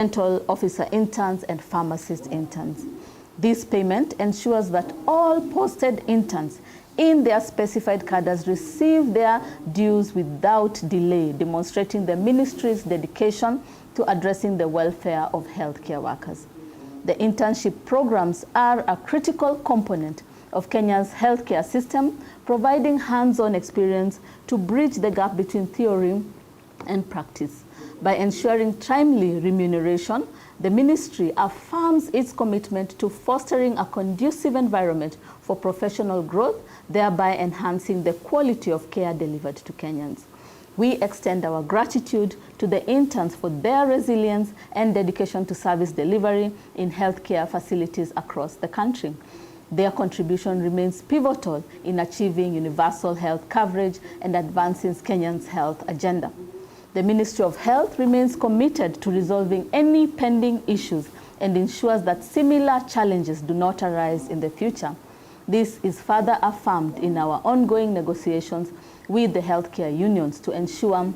dental officer interns and pharmacist interns. This payment ensures that all posted interns in their specified cadres receive their dues without delay, demonstrating the ministry's dedication to addressing the welfare of healthcare workers. The internship programs are a critical component of Kenya's healthcare system, providing hands-on experience to bridge the gap between theory and practice. By ensuring timely remuneration, the ministry affirms its commitment to fostering a conducive environment for professional growth, thereby enhancing the quality of care delivered to Kenyans. We extend our gratitude to the interns for their resilience and dedication to service delivery in healthcare facilities across the country. Their contribution remains pivotal in achieving universal health coverage and advancing Kenyans' health agenda. The Ministry of Health remains committed to resolving any pending issues and ensures that similar challenges do not arise in the future. This is further affirmed in our ongoing negotiations with the healthcare unions to ensure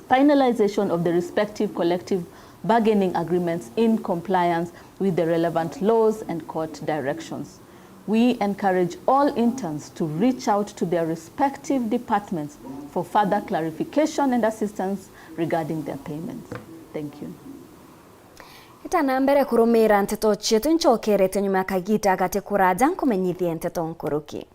finalization of the respective collective bargaining agreements in compliance with the relevant laws and court directions. We encourage all interns to reach out to their respective departments for further clarification and assistance regarding their payments. Thank you. Itanambere kurumira nteto chetu nchokerete nyuma kagita agate kuraja nkumenyithie nteto nkuruki.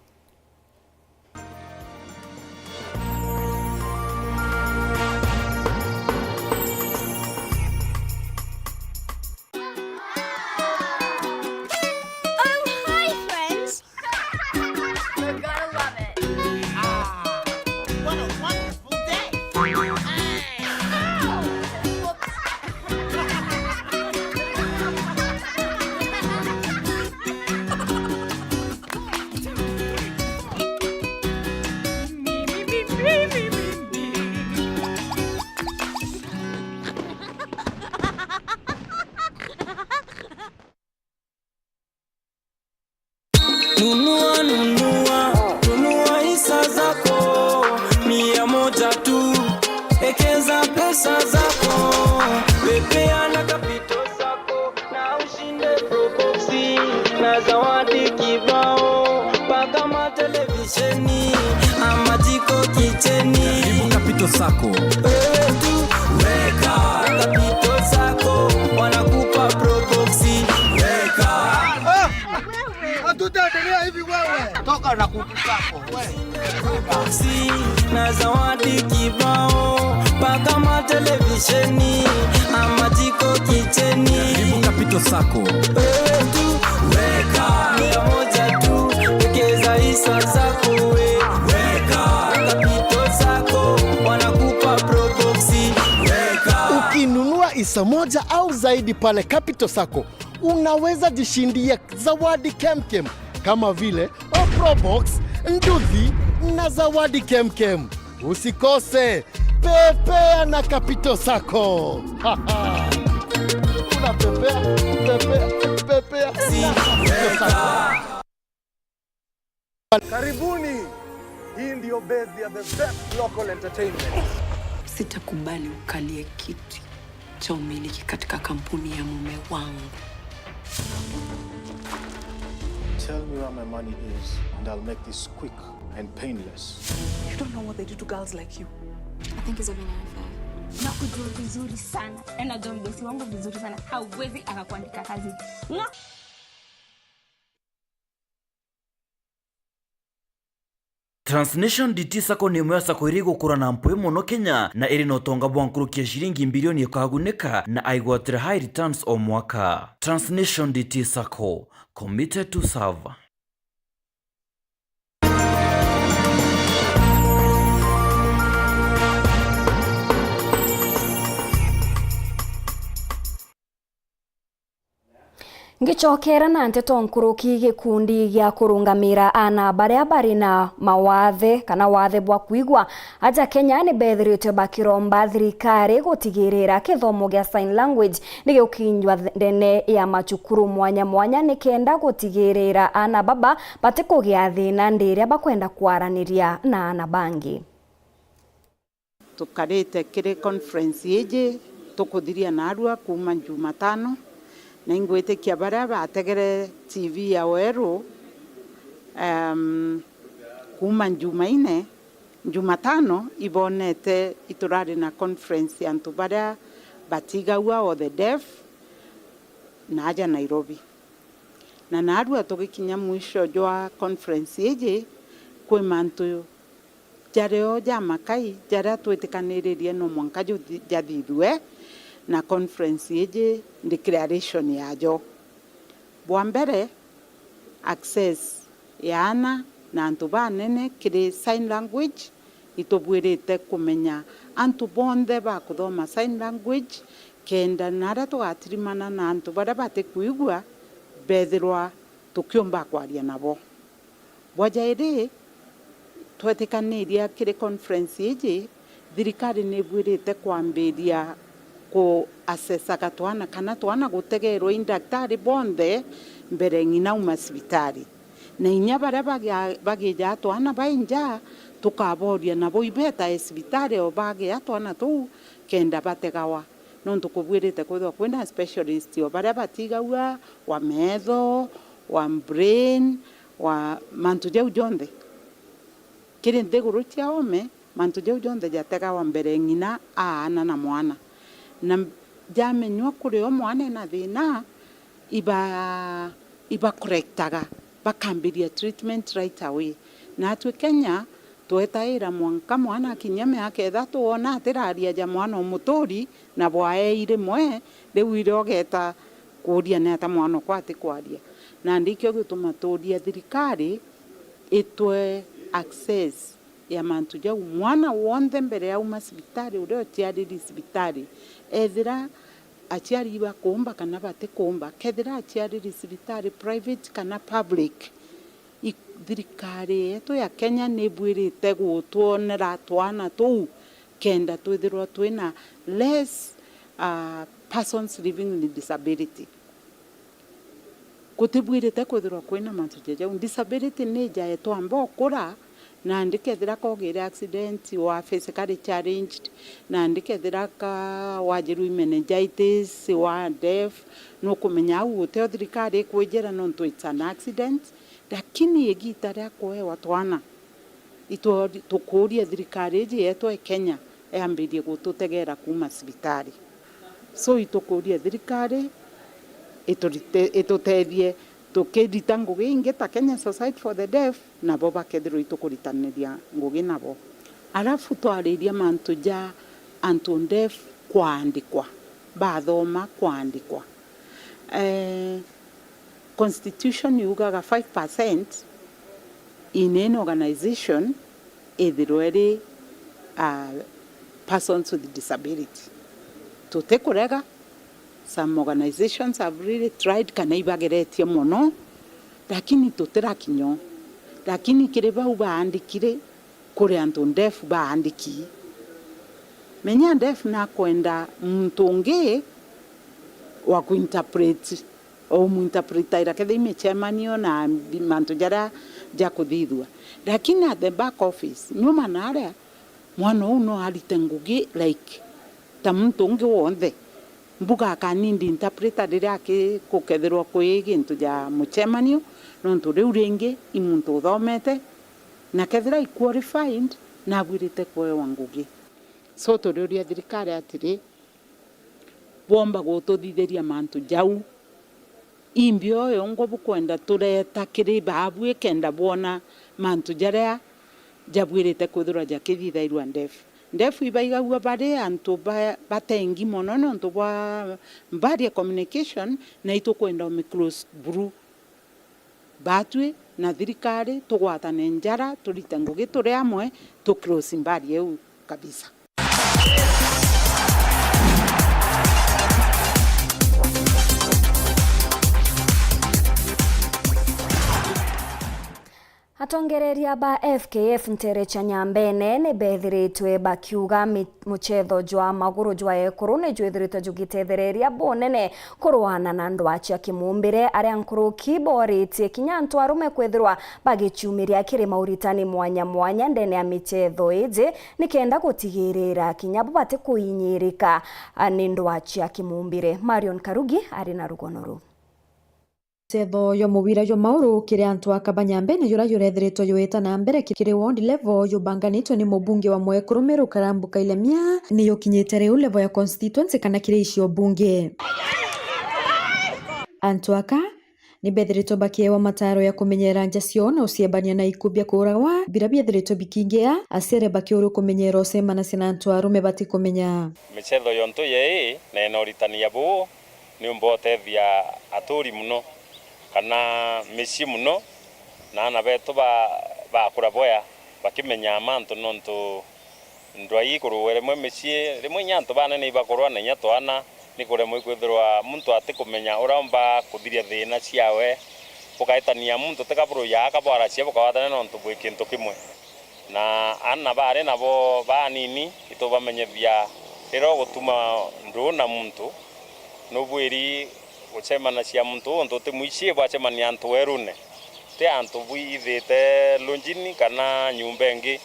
Nunua hisa zako 100 tu, ekeza pesa zako, pepea na kapito zako, na ushinde proboxi na zawadi kibao, paka ma televisheni ama jiko kicheni. Karibu kapito zako, wewe tu weka kapito zako, wanakupa proboxi, weka tutaendelea hivi wewe. Toka na kukisako wewe. Si na zawadi kibao, paka ma televisheni ama jiko kicheni. Karibu kapito zako, wewe tu weka 100 tu, ekeza hisa zako weka kapito zako, wanakupa proboxi, weka. Ukinunua hisa moja au zaidi pale Capital Sacco, unaweza jishindia zawadi kemkem kama vile Probox, nduthi na zawadi kemkem. Usikose, pepea na Capital Sacco. Una pepea. Karibuni. Hii ndio base ya the best local entertainment. Sitakubali ukalie kiti cha umiliki katika kampuni ya mume wangu. Tell me where my money is and I'll make this quick and painless. You don't know what they do to girls like you. I think it's a very unfair. Nakujua vizuri sana. Najua mdosi wangu vizuri sana. Hauwezi akakuandika kazi. Transnation DT Sacco ni imwe sako iri gukura na mpwe muno Kenya na iri no tonga bwankurukia shilingi bilioni ikaguneka na aigwatira high returns o mwaka. Transnation DT Sacco, committed to serve. Ngichokera na nteto nkuruki gikundi gya kurungamira ana baria bari na mawathe kana wathe bwa kuigwa aja Kenya ni bethirite bakiromba thirikari gutigirira kithomo gya sign language ni gukinywa ndene ya machukuru mwanya ni kenda gutigirira ana baba batikugia thina ndiria bakwenda kwaraniria na ana bangi. Tukarite kire conference yeje tukuthiria narua kuma Jumatano na ingwitikia baria bategere TV ya Weru kuma Jumatano ibonete iturari na conference ya antu baria batigaua o the deaf naja Nairobi na narua tugikinya mwisho jwa conference yeje kwi mantu jareo ja makai jara twitikaniririe no mwanka jathithue na conference yeje declaration yajo bwa mbere access yana na antu banene kiri sign language itobwirite kumenya antu bonde bakuthoma sign language kenda nara tugatirimana na antu baria batikuigua bethirwa tukiumba kwaria nabo bwajairi twetikaniria kiri conference yeje thirikari nibwirite kwambiria ku assessa katwana kana twana gutegerwo indaktari bonde mbere ngina uma sibitari na inya baria bagija twana bainja tukaboria nabo ibeta sibitari o bagia twana tu kenda bategawa nontu kubwirite kwithwa kwina specialist o baria batigaua wa metho wa brain wa mantu jau jonde kiri nthiguru cia ome mantu jau jonde jategawa mbere ngina aana na mwana na jamenywa kuri o mwana na thina iba correctaga bakambiria treatment right away na atwe Kenya twetaira mwanka mwana akinya miaka 3 wona atiraria ja mwana umutori na bwae mwe riu irogeta kuria na ata mwana kwati kwaria na ndikyo gituma turia thirikari itwe access ya mantu ja mwana wonde mbere ya uma sibitari urio tiariri sibitari ethira achiari bakomba kana batekomba kethira achiariri sibitari private kana public thirikari yetu ya Kenya nibwirite gutwonera twana tu kenda twithirwa twina less persons living with disability kutibwirite kwithirwa kwina mantu jeje disability ni jae twamba okura na ndikethira kogire accident wa physically challenged na ndikethira ka wajiru meningitis wa deaf no kumenya ute thirikari kwijera no ntu it's an accident lakini egita ria kuhewa twana ito tukuria thirikari yetu e Kenya eambirie gututegera kuma sibitari so itukuria thirikari itutethie tukirita ngugi ingi ta Kenya Society for the Deaf na bo bakethirwo itukuritaniria ngugi nabo alafu twariria mantu ja antu deaf kwaandikwa bathoma kwaandikwa Constitution yugaga 5% in an organization ethirweri persons with disability. To take orega, some organizations have really tried kana ibageretie mono, lakini tutera kinyo. Lakini kireba ubaandikire kure antu deaf baandiki. Menya deaf na kwenda mtunge wa kuinterpret o muinterpreta ira kethe imechemanio na mantu jara ja kuthithua lakini at the back office nyuma nare mwana uno alite ngugi like ta muntu ungi wothe mbuga kanindi interpreta rira ke kukethirwa kwi gintu ja muchemanio nontu riu ringi imuntu thomete na kethira qualified na gwirite kwewa ngugi so turiuria thirikari atiri bomba gututhitheria mantu jau imbio yo ngobu kwenda tureta kiri babwe kenda bona mantu jaria jabwirite kuthura jakithithairwa ndefu ibaigaua bare antu batengi mono nontu bwa barrier communication na itukwenda close buru batwe na thirikari tugwatane njara turite ngugi turi amwe tu close barrier eu kabisa. Atongereria ba FKF Nterecha Nyambene ne bethiritwe bakiuga muchetho jwa maguru jwa ekuru ne jwithiritwe jugitethereria bonene kurwana na ndwachi ya kimumbire aria nkuru kiboritie kinya antu arume kwithirwa bagichumiria kiri mauritani mwanya mwanya ndene ya michetho iji nikenda gutigirira kinya bubate kuinyirika ni ndwachi ya kimumbire. Marion Karugi ari na rugonoru. Setho yo mubira yo mauru kire antu akabanyambene yura yurethiritwo yuita na mbere kire ward level yubanganitwe ni mubunge wa Mwekuru Meru Karambuka Ilemia ni yukinyite riu level ya constituency kana kire icio bunge. Antu aka ni bethiritwo bakiewa mataro ya kumenyera njacio na uciembania na ikubia kuragwa bira bethiritwo bikingia acere bakiuru kumenyera ucemana cina antu arume bati kumenya michetho yonto ye na enoritania bu ni umbotethia aturi muno kana mici muno na ana betu bakura boya bakimenya amantu nontu ndwai kuruwere mwe mici rimwe nyantu bana ni bakorwa na nyato ana ni kure mwe kwithirwa muntu ati kumenya uramba kuthiria thina ciawe ukaitania muntu tikaburu ya akabara cia bukawatana nontu bwi kintu kimwe na ana bare nabo banini itubamenyethia rero gutuma nduna muntu nubwiri gucemana cia muntu untu timuicie bwacemania antu werune te antu bwithite lunjini kana nyumba ingi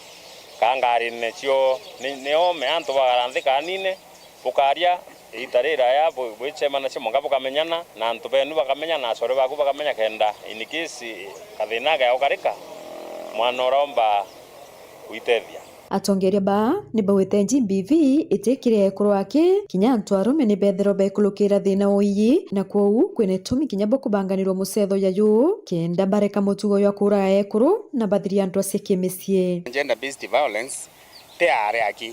kangari necio neome antu bagaranthi kanine bukaria itarira ya bwicemana cia monga bukamenyana na antu benu bakamenyana acore baku bakamenya kenda in case kathina ga ukarika mwana uromba kuitethia. Atongeria ba ni bawite GBV itikire ekuru ake kinya antu arume ni bethero bekulukira thina oyi na kwou kwene tumi kinya bokubanganirwo mucetho ya yu kenda bareka mutugo ya kura ekuru na bathiria antu acikie micie. Gender based violence te are aki